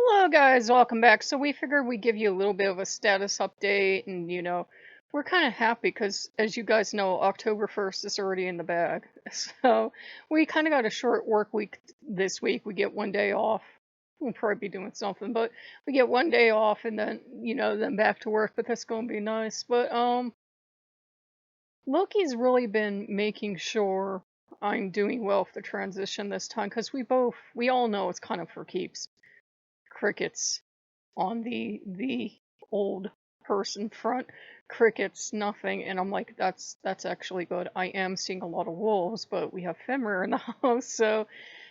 Hello, guys. Welcome back. So we figured we'd give you a little bit of a status update, and we're kind of happy because, as you guys know, October 1st is already in the bag. So we kind of got a short work week this week. We get one day off. We'll probably be doing something, but we get one day off, and then back to work. But that's gonna be nice. But Loki's really been making sure I'm doing well with the transition this time because we all know it's kind of for keeps. Crickets on the old person front, crickets, nothing. And I'm like, that's actually good. I am seeing a lot of wolves, but we have Fenrir in the house, so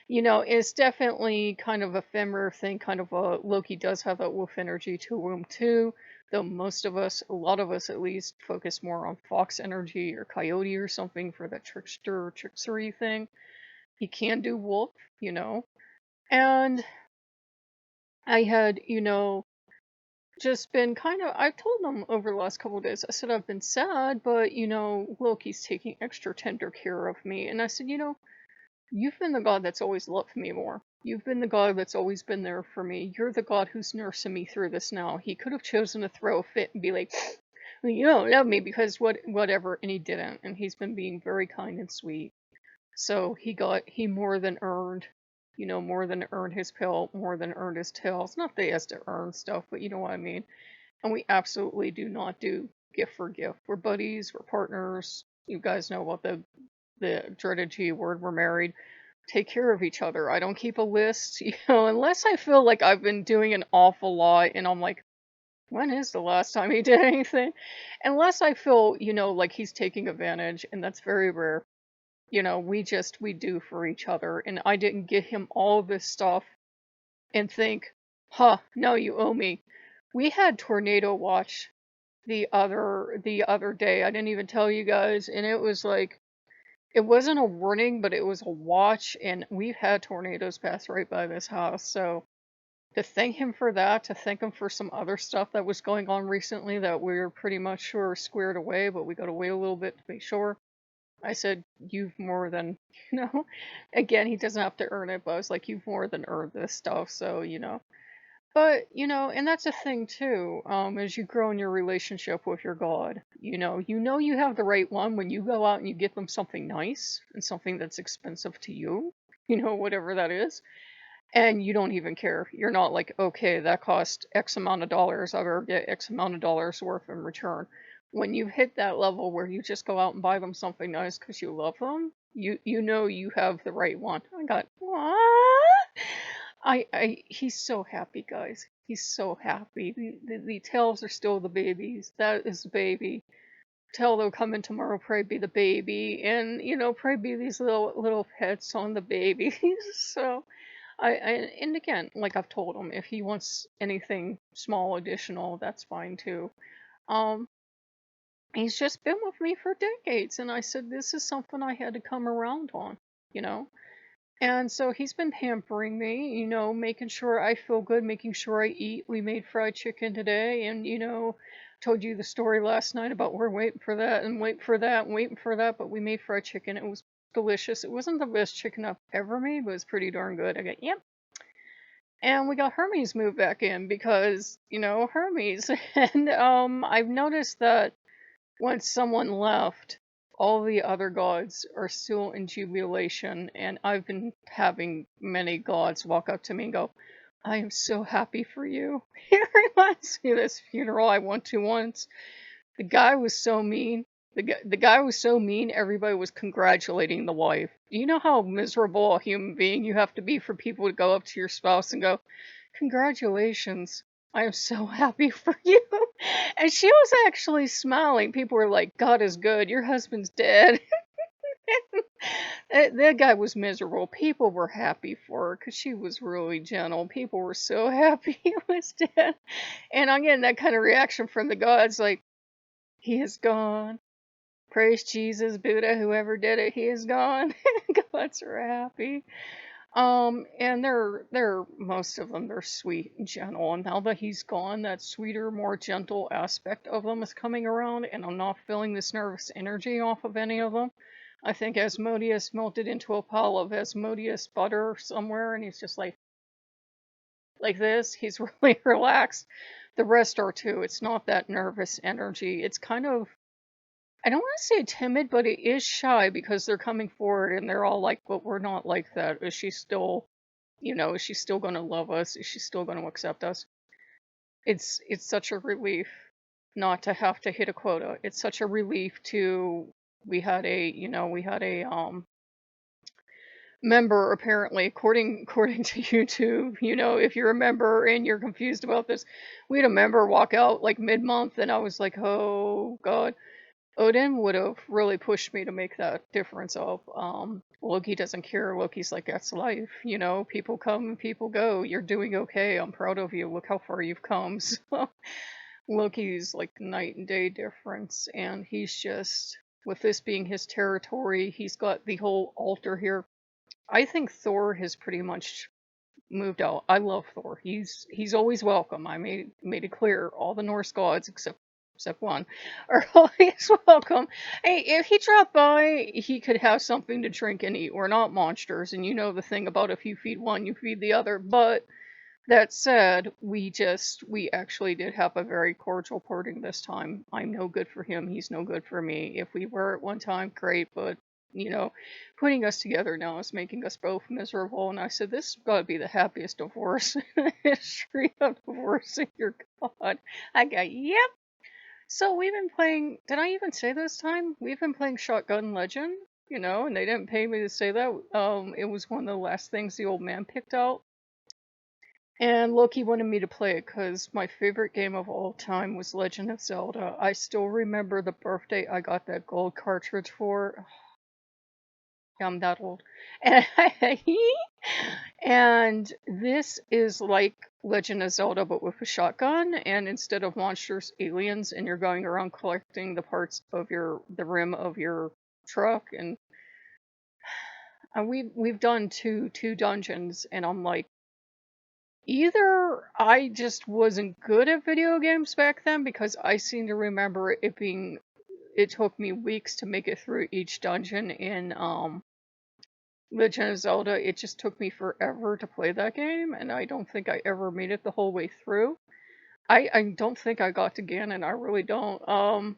it's definitely kind of a Fenrir thing. Kind of a Loki does have that wolf energy to him too, though most of us, a lot of us at least, focus more on fox energy or coyote or something for that trickster trickstery thing. He can do wolf, you know and I had, just been kind of, I told them over the last couple of days, I said, I've been sad, but, Loki's taking extra tender care of me. And I said, you've been the God that's always loved me more. You've been the God that's always been there for me. You're the God who's nursing me through this now. He could have chosen to throw a fit and be like, well, you don't love me because whatever, and he didn't. And he's been being very kind and sweet. So he more than earned, more than earned his pill, more than earned his tails. Not that he has to earn stuff, but you know what I mean. And we absolutely do not do gift for gift. We're buddies, we're partners. You guys know about the dreaded G word. We're married. Take care of each other. I don't keep a list, unless I feel like I've been doing an awful lot and I'm like, when is the last time he did anything? Unless I feel, like he's taking advantage, and that's very rare. We do for each other. And I didn't get him all this stuff and think, huh, no, you owe me. We had tornado watch the other day. I didn't even tell you guys, and it was like, it wasn't a warning, but it was a watch, and we've had tornadoes pass right by this house. So to thank him for that, to thank him for some other stuff that was going on recently that we're pretty much sure squared away, but we gotta wait a little bit to make sure. I said, you've more than, you know, again, he doesn't have to earn it, but I was like, you've more than earned this stuff, so, But, and that's a thing too, as you grow in your relationship with your God, you have the right one when you go out and you get them something nice and something that's expensive to you, whatever that is, and you don't even care. You're not like, okay, that cost X amount of dollars, I better get X amount of dollars worth in return. When you hit that level where you just go out and buy them something nice because you love them, you know you have the right one. I got, what? He's so happy, guys. He's so happy. The tails are still the babies. That is the baby. Tell they'll come in tomorrow, pray be the baby, and pray be these little pets on the babies. So I and again, like I've told him, if he wants anything small additional, that's fine too. Um, he's just been with me for decades, and I said this is something I had to come around on, you know. And so he's been pampering me, making sure I feel good, making sure I eat. We made fried chicken today, and told you the story last night about we're waiting for that and waiting for that and waiting for that, but we made fried chicken. It was delicious. It wasn't the best chicken I've ever made, but it was pretty darn good. I got, yep. And we got Hermes moved back in because, Hermes. And I've noticed that once someone left, all the other gods are still in jubilation, and I've been having many gods walk up to me and go, I am so happy for you. It reminds me of this funeral I went to once. The guy was so mean. The guy was so mean, everybody was congratulating the wife. Do you know how miserable a human being you have to be for people to go up to your spouse and go, congratulations, I am so happy for you. And she was actually smiling. People were like, God is good, your husband's dead. That guy was miserable. People were happy for her because she was really gentle. People were so happy he was dead. And I'm getting that kind of reaction from the gods like, he is gone. Praise Jesus, Buddha, whoever did it, he is gone. Gods are happy. And they're most of them, they're sweet and gentle. And now that he's gone, that sweeter, more gentle aspect of them is coming around, and I'm not feeling this nervous energy off of any of them. I think Asmodeus melted into a pile of Asmodeus butter somewhere, and he's just like, like this. He's really relaxed. The rest are too. It's not that nervous energy. It's kind of, I don't want to say timid, but it is shy because they're coming forward and they're all like, but we're not like that. Is she still, is she still going to love us? Is she still going to accept us? It's such a relief not to have to hit a quota. It's such a relief to, we had a member, apparently, according to YouTube, if you're a member and you're confused about this, we had a member walk out like mid-month, and I was like, oh god. Odin would have really pushed me to make that difference of, Loki doesn't care. Loki's like, that's life, people come and people go. You're doing okay. I'm proud of you. Look how far you've come. So Loki's like night and day difference, and he's just, with this being his territory, he's got the whole altar here. I think Thor has pretty much moved out. I love Thor. He's always welcome. I made it clear. All the Norse gods except one are always welcome. Hey, if he dropped by, he could have something to drink and eat. We're not monsters, and you know the thing about if you feed one, you feed the other. But that said, we actually did have a very cordial parting this time. I'm no good for him, he's no good for me. If we were at one time, great, but you know, putting us together now is making us both miserable. And I said, this has got to be the happiest divorce in the history of divorcing your God. I got, yep. So we've been playing, did I even say this time? We've been playing Shotgun Legend, and they didn't pay me to say that. It was one of the last things the old man picked out. And Loki wanted me to play it because my favorite game of all time was Legend of Zelda. I still remember the birthday I got that gold cartridge for. Yeah, I'm that old. And, and this is like Legend of Zelda, but with a shotgun. And instead of monsters, aliens, and you're going around collecting the parts of the rim of your truck. And we've done two dungeons, and I'm like, either I just wasn't good at video games back then, because I seem to remember it took me weeks to make it through each dungeon in Legend of Zelda. It just took me forever to play that game, and I don't think I ever made it the whole way through. I don't think I got to Ganon, I really don't.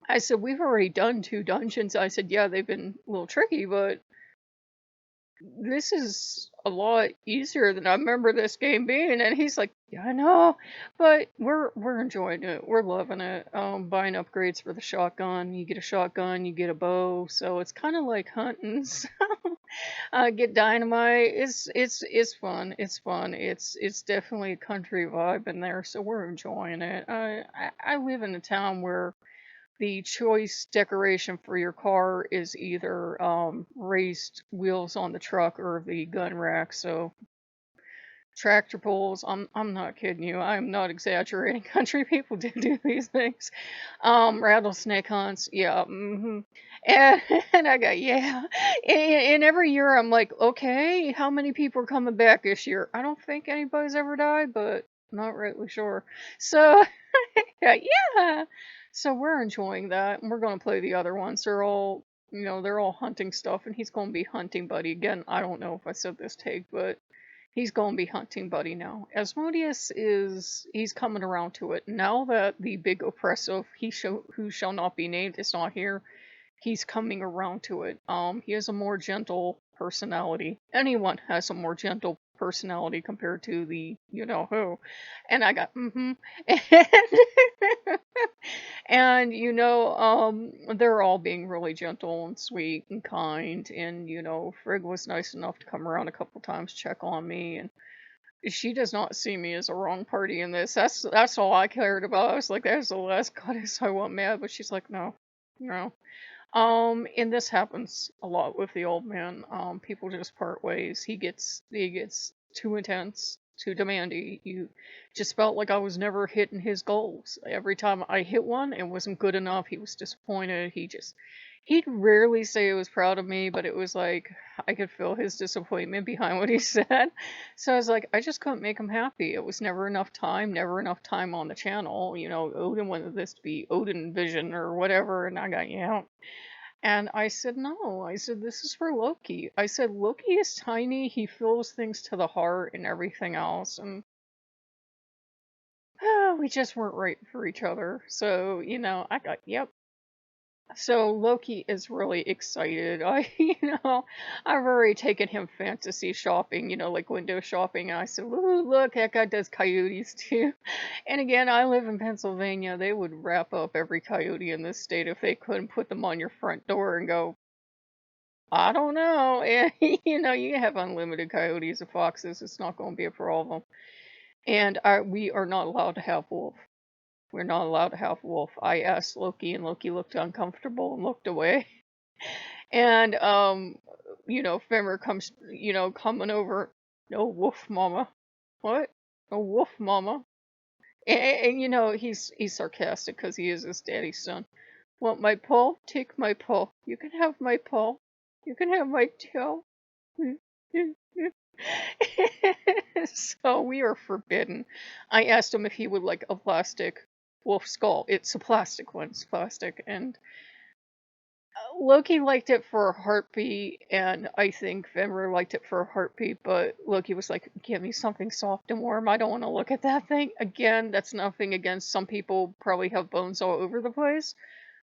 I said, we've already done two dungeons. I said, yeah, they've been a little tricky, but this is a lot easier than I remember this game being. And he's like, yeah, I know, but we're enjoying it. We're loving it. Buying upgrades for the shotgun. You get a shotgun, you get a bow, so it's kind of like hunting. So, get dynamite. It's fun. It's fun. It's definitely a country vibe in there, so we're enjoying it. I live in a town where the choice decoration for your car is either raised wheels on the truck or the gun rack. So tractor pulls. I'm not kidding you. I'm not exaggerating. Country people do these things. Rattlesnake hunts. Yeah. And, and I got, yeah. And every year I'm like, okay, how many people are coming back this year? I don't think anybody's ever died, but not really sure. So yeah. So we're enjoying that, and we're going to play the other ones. They're all hunting stuff, and he's going to be hunting buddy again. I don't know if I said this take, but he's going to be hunting buddy now. Asmodeus he's coming around to it now that the big oppressive who shall not be named is not here. He's coming around to it. He has a more gentle personality. Anyone has a more gentle personality compared to the you know who. And I got and they're all being really gentle and sweet and kind. And Frigg was nice enough to come around a couple times, check on me, and she does not see me as a wrong party in this. That's all I cared about. I was like, there's the last goddess I want mad, but she's like, no, no. And this happens a lot with the old man. People just part ways. He gets too intense, too demanding. You just felt like I was never hitting his goals. Every time I hit one, it wasn't good enough. He was disappointed. He'd rarely say he was proud of me, but it was like I could feel his disappointment behind what he said. So I was like, I just couldn't make him happy. It was never enough time on the channel. Odin wanted this to be Odin Vision or whatever, and I got, yeah. And I said, no. I said, this is for Loki. I said, Loki is tiny. He feels things to the heart and everything else. And we just weren't right for each other. So, I got, yep. So Loki is really excited. I've already taken him fantasy shopping, like window shopping. And I said, ooh, look, that guy does coyotes too. And again, I live in Pennsylvania. They would wrap up every coyote in this state if they couldn't put them on your front door and go, I don't know. And, you have unlimited coyotes and foxes. It's not going to be a problem. And we are not allowed to have wolf. We're not allowed to have wolf. I asked Loki, and Loki looked uncomfortable and looked away. And, Fenrir comes, coming over. No wolf, mama. What? No wolf, mama. And he's sarcastic because he is his daddy's son. Want my paw? Take my paw. You can have my paw. You can have my tail. So we are forbidden. I asked him if he would like a plastic wolf skull. It's a plastic one. It's plastic. And Loki liked it for a heartbeat, and I think Fenrir liked it for a heartbeat, but Loki was like, give me something soft and warm. I don't want to look at that thing. Again, that's nothing against some people probably have bones all over the place.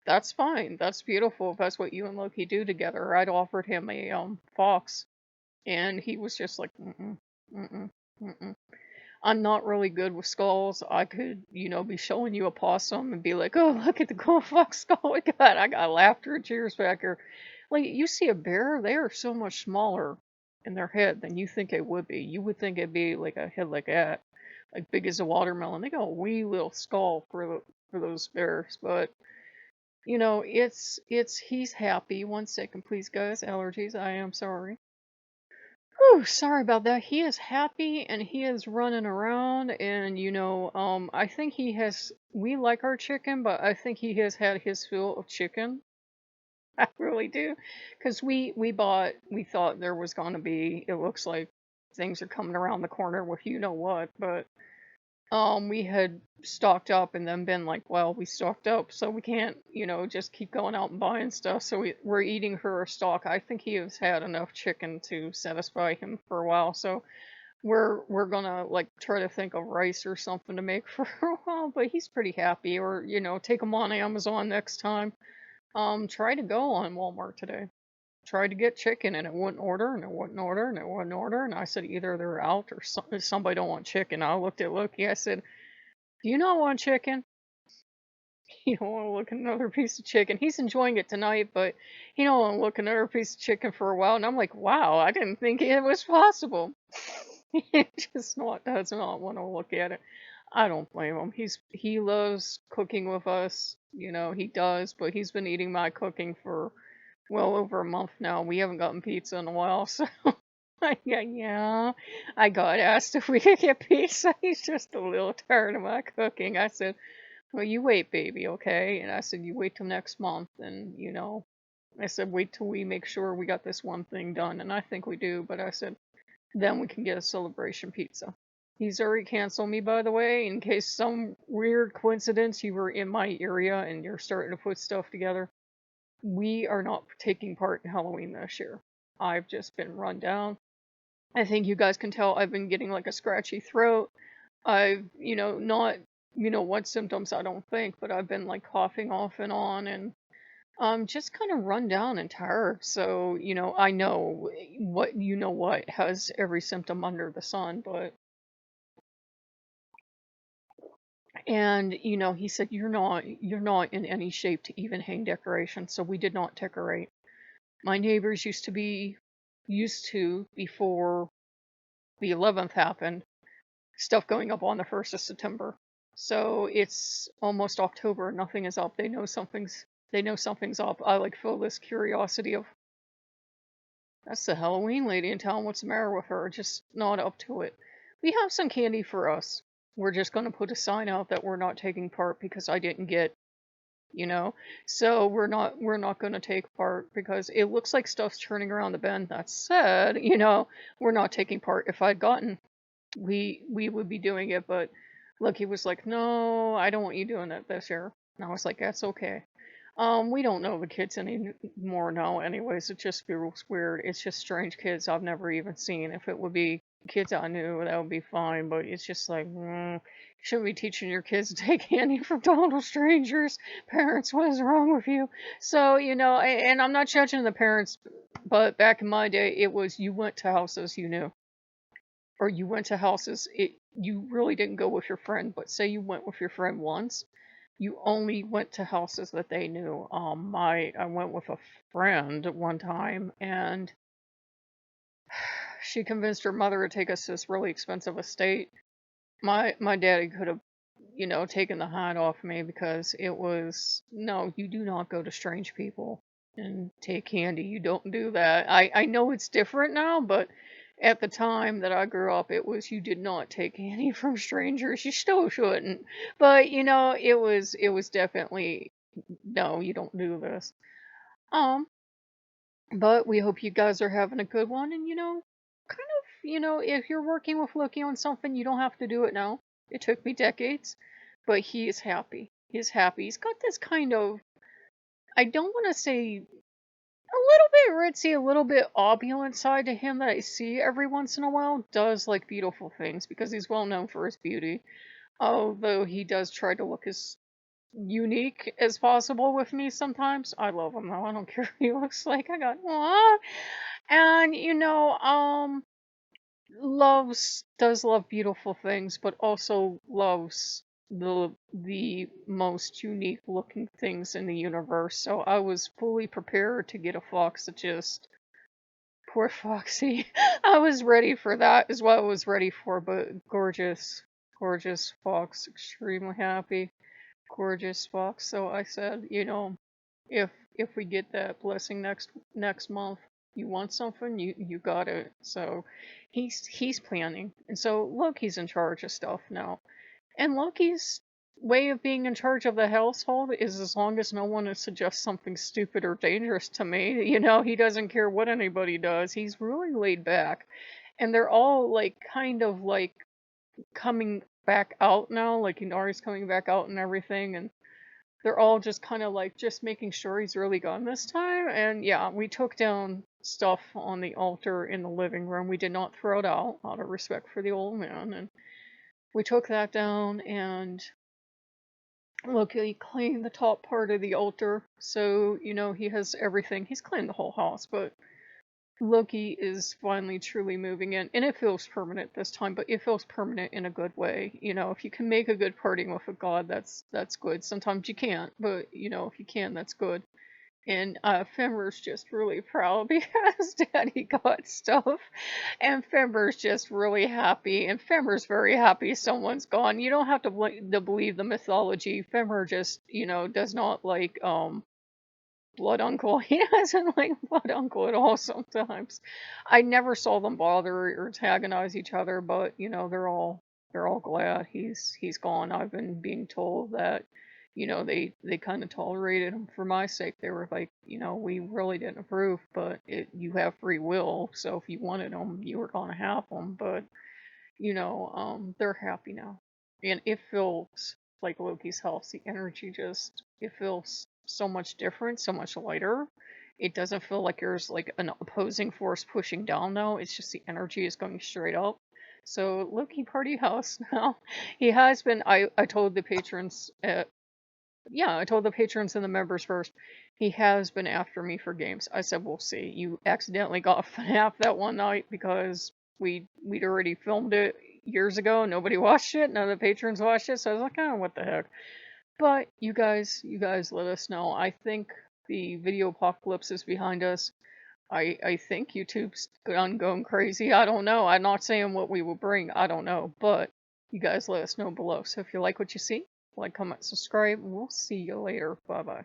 That's fine. That's beautiful if that's what you and Loki do together. I'd offered him a fox, and he was just like, mm-mm, mm-mm, mm-mm. I'm not really good with skulls. I could, be showing you a possum and be like, oh, look at the cool fox skull we got. I got laughter and cheers back here. Like, you see a bear, they are so much smaller in their head than you think it would be. You would think it'd be like a head like that, like big as a watermelon. They got a wee little skull for those bears, but he's happy. 1 second, please, guys. Allergies. I am sorry. Whew, sorry about that. He is happy and he is running around, and I think we like our chicken, but I think he has had his fill of chicken. I really do. Because we thought there was gonna be, it looks like things are coming around the corner with you know what, but we had stocked up and then been like, well, we stocked up, so we can't, just keep going out and buying stuff. So we're eating her stock. I think he has had enough chicken to satisfy him for a while. So we're gonna like try to think of rice or something to make for a while. But he's pretty happy. Or take him on Amazon next time. Try to go on Walmart today. Tried to get chicken and it wouldn't order and it wouldn't order and it wouldn't order, and I said either they're out or somebody don't want chicken. I looked at Loki. I said, do you not want chicken? You don't want to look at another piece of chicken. He's enjoying it tonight, but he don't want to look at another piece of chicken for a while. And I'm like, wow, I didn't think it was possible. He just does not want to look at it. I don't blame him. He loves cooking with us. He does, but he's been eating my cooking for well over a month now. We haven't gotten pizza in a while, so yeah. I got asked if we could get pizza. He's just a little tired of my cooking. I said, well, you wait, baby, okay? And I said, you wait till next month, and I said, wait till we make sure we got this one thing done, and I think we do. But I said, then we can get a celebration pizza. He's already canceled me, by the way, in case some weird coincidence you were in my area and you're starting to put stuff together. We are not taking part in Halloween this year. I've just been run down. I think you guys can tell I've been getting like a scratchy throat. I've, not, what symptoms I don't think, but I've been like coughing off and on, and just kind of run down and tired. So, I know what has every symptom under the sun, but and he said you're not in any shape to even hang decorations, so we did not decorate. My neighbors used to before the 11th happened, stuff going up on the 1st of September. So it's almost October, nothing is up. They know something's up. I like feel this curiosity of, that's the Halloween lady in town. What's the matter with her? Just not up to it. We have some candy for us. We're just going to put a sign out that we're not taking part because I didn't get, you know. So we're not going to take part because it looks like stuff's turning around the bend. That said, we're not taking part. If I'd gotten, we would be doing it, but Loki was like, "No, I don't want you doing it this year." And I was like, "That's okay." We don't know the kids anymore now anyways. It just feels weird. It's just strange kids I've never even seen. If it would be kids I knew, that would be fine, but it's just like, you shouldn't be teaching your kids to take candy from total strangers. Parents, what is wrong with you? So, and I'm not judging the parents, but back in my day, it was you went to houses you knew, or you went to houses you really didn't go with your friend, but say you went with your friend once, you only went to houses that they knew. I went with a friend one time, and she convinced her mother to take us to this really expensive estate. My daddy could have, taken the hat off me, because it was, no, you do not go to strange people and take candy. You don't do that. I know it's different now, but at the time that I grew up, it was, you did not take candy from strangers. You still shouldn't. But it was definitely, no, you don't do this. Um, but we hope you guys are having a good one, and kind of, if you're working with Loki on something, you don't have to do it now. It took me decades, but he is happy. He's happy. He's got this kind of, I don't want to say, a little bit ritzy, a little bit opulent side to him that I see every once in a while. Does like beautiful things because he's well known for his beauty. Although he does try to look as unique as possible with me sometimes. I love him though. I don't care what he looks like. I got, aw. And does love beautiful things, but also loves the most unique looking things in the universe. So I was fully prepared to get a fox that just, poor Foxy. I was ready for that, is what I was ready for. But gorgeous, gorgeous fox, extremely happy, gorgeous fox. So I said, if we get that blessing next month, you want something, you got it. So he's planning, and so Loki's in charge of stuff now. And Loki's way of being in charge of the household is, as long as no one suggests something stupid or dangerous to me, he doesn't care what anybody does. He's really laid back, and they're all like kind of like coming back out now, like Inari's coming back out and everything, and they're all just kind of like just making sure he's really gone this time. And yeah, we took down stuff on the altar in the living room. We did not throw it out of respect for the old man. And we took that down, and look, he cleaned the top part of the altar. So, he has everything. He's cleaned the whole house, but Loki is finally truly moving in, and it feels permanent this time, but it feels permanent in a good way. If you can make a good parting with a god, that's good. Sometimes you can't, but if you can, that's good. And Fenrir's just really proud because Daddy got stuff, and Fenrir's just really happy, and Fenrir's very happy someone's gone. You don't have to believe the mythology. Fenrir just, does not like blood uncle. He doesn't like blood uncle at all sometimes. I never saw them bother or antagonize each other, but they're all glad he's gone. I've been being told that they kind of tolerated him for my sake. They were like, we really didn't approve, but you have free will, so if you wanted them, you were gonna have them. But they're happy now, and it feels like Loki's house. The energy just, it feels so much different, so much lighter. It doesn't feel like there's like an opposing force pushing down now. It's just the energy is going straight up. So Loki party house now. He has been. I told the patrons. Yeah, I told the patrons and the members first. He has been after me for games. I said, we'll see. You accidentally got FNAF that one night because we'd already filmed it years ago. Nobody watched it. None of the patrons watched it. So I was like, oh, what the heck. But you guys let us know. I think the video apocalypse is behind us. I think YouTube's going crazy. I don't know. I'm not saying what we will bring. I don't know. But you guys let us know below. So if you like what you see, like, comment, subscribe, and we'll see you later. Bye bye.